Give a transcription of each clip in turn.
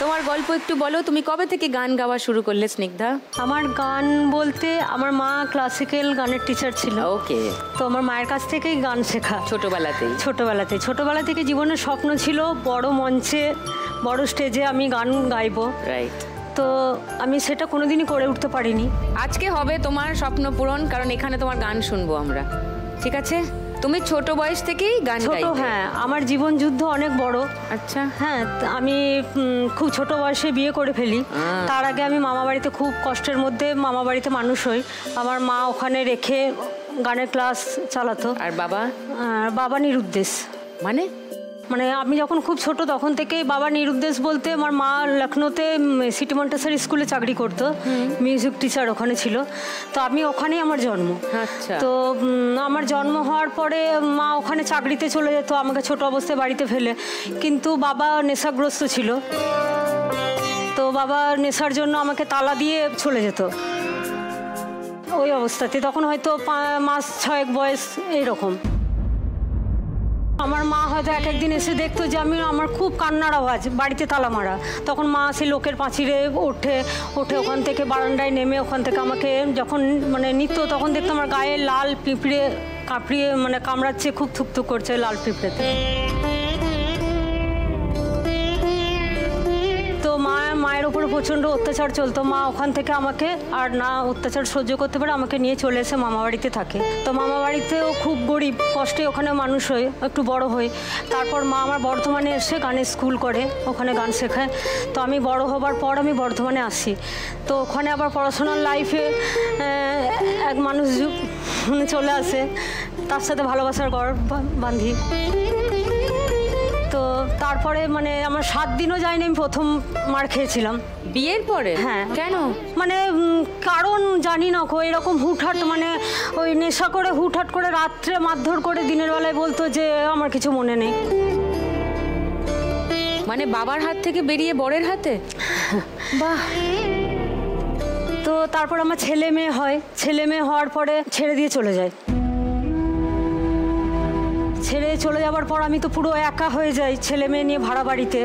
তোমার গল্প একটু বলো, তুমি কবে থেকে গান গাওয়া শুরু করলে স্নিগ্ধা? আমার গান বলতে আমার মা ক্লাসিক্যাল গানের টিচার ছিল। ওকে। তো আমার মায়ের কাছ থেকেই গান শেখা ছোটবেলা থেকে জীবনের স্বপ্ন ছিল বড় মঞ্চে বড় স্টেজে আমি গান গাইবো। রাইট। তো আমি সেটা কোনোদিনই করে উঠতে পারিনি। আজকে হবে তোমার স্বপ্ন পূরণ, কারণ এখানে তোমার গান শুনবো আমরা। ঠিক আছে? তুমি ছোট বয়স থেকেই গান গাইতে? হ্যাঁ, আমার জীবন যুদ্ধ অনেক বড়। আচ্ছা। হ্যাঁ, আমি খুব ছোট বয়সে বিয়ে করে ফেলি। তার আগে আমি মামা বাড়িতে খুব কষ্টের মধ্যে মামা বাড়িতে মানুষ হই। আমার মা ওখানে রেখে গানের ক্লাস চালাতো। আর বাবা? বাবা নিরুদ্দেশ। মানে আমি যখন খুব ছোট তখন থেকেই বাবা নিরুদ্দেশ বলতে আমার মা লখনৌতে সিটি মন্টেসরি স্কুলে চাকরি করতো, মিউজিক টিচার ওখানে ছিল। তো আমি ওখানেই আমার জন্ম। আচ্ছা। তো আমার জন্ম হওয়ার পরে মা ওখানে চাকরিতে চলে যেত আমাকে ছোট অবস্থায় বাড়িতে ফেলে। কিন্তু বাবা নেশাগ্রস্ত ছিল, তো বাবা নেশার জন্য আমাকে তালা দিয়ে চলে যেত ওই অবস্থাতে। তখন হয়তো মাস 6 বয়স এইরকম। আমার মা হয়তো একদিন এসে দেখতো যে আমার খুব কান্নার আওয়াজ, বাড়িতে তালা মারা। তখন মা সে লোকের পাঁচিরে ওঠে ওখান থেকে বারান্দায় নেমে ওখান থেকে আমাকে যখন নিত, তখন দেখতো আমার গায়ে লাল পিঁপড়ে কাঁপড়িয়ে কামড়াচ্ছে, খুব থুকথুক করছে লাল পিঁপড়েতে। তো মায়ের উপরে প্রচণ্ড অত্যাচার চলতো। মা ওখান থেকে আমাকে আর না অত্যাচার সহ্য করতে পারে আমাকে নিয়ে চলে এসে মামা বাড়িতে থাকে। তো মামা বাড়িতেও খুব গরিব, কষ্টে ওখানে মানুষ হয়ে একটু বড় হই। তারপর মা আমার বর্ধমানে এসে গানের স্কুল করে, ওখানে গান শেখায়। তো আমি বড় হবার পর আমি বর্ধমানে আসি। তো ওখানে আবার পড়াশোনার লাইফে এক মানুষ চলে আসে, তার সাথে ভালোবাসার গড় বাঁধি। তো তারপরে আমার 7 দিনও যায়নি, আমি প্রথম মার খেয়েছিলাম বিয়ের পরে। হ্যাঁ। কেন? কারণ জানি না, এরকম হুটহাট ওই নেশা করে হুটহাট করে রাত্রে মারধর করে দিনের বেলায় বলতো যে আমার কিছু মনে নেই। বাবার হাত থেকে বেরিয়ে বরের হাতে? বাহ। তো তারপর আমার ছেলে মেয়ে হয়, ছেলে মেয়ে হওয়ার পরে ছেড়ে দিয়ে চলে যায়। ছেড়ে চলে যাওয়ার পর আমি তো পুরো একা হয়ে যাই ছেলে মেয়ে নিয়ে ভাড়া বাড়িতে।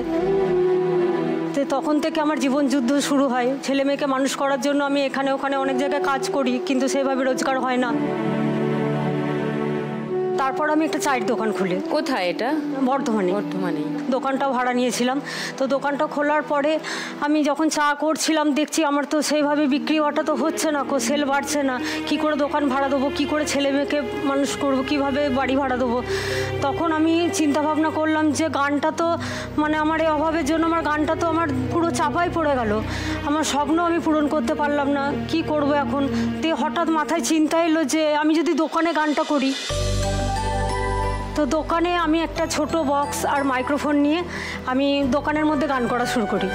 তো তখন থেকে আমার জীবন যুদ্ধ শুরু হয়। ছেলে মেয়েকে মানুষ করার জন্য আমি এখানে ওখানে অনেক জায়গায় কাজ করি, কিন্তু সেভাবে রোজগার হয় না। তারপর আমি একটা চায়ের দোকান খুলি। কোথায় এটা? বর্ধমানে। দোকানটাও ভাড়া নিয়েছিলাম। তো দোকানটা খোলার পরে আমি যখন চা করছিলাম দেখছি আমার তো সেইভাবে বিক্রি হওয়াটা তো হচ্ছে না, সেল বাড়ছে না। কি করে দোকান ভাড়া দেবো, কি করে ছেলে মেয়েকে মানুষ করবো, কিভাবে বাড়ি ভাড়া দেবো। তখন আমি চিন্তা ভাবনা করলাম যে গানটা তো আমার এই অভাবের জন্য আমার গানটা তো আমার পুরো চাপায় পড়ে গেল। আমার স্বপ্ন আমি পূরণ করতে পারলাম না, কি করব এখন। তো হঠাৎ মাথায় চিন্তা এলো যে আমি যদি দোকানে গানটা করি। তো দোকানে আমি একটা ছোট বক্স আর মাইক্রোফোন নিয়ে আমি দোকানের মধ্যে গান করা শুরু করি।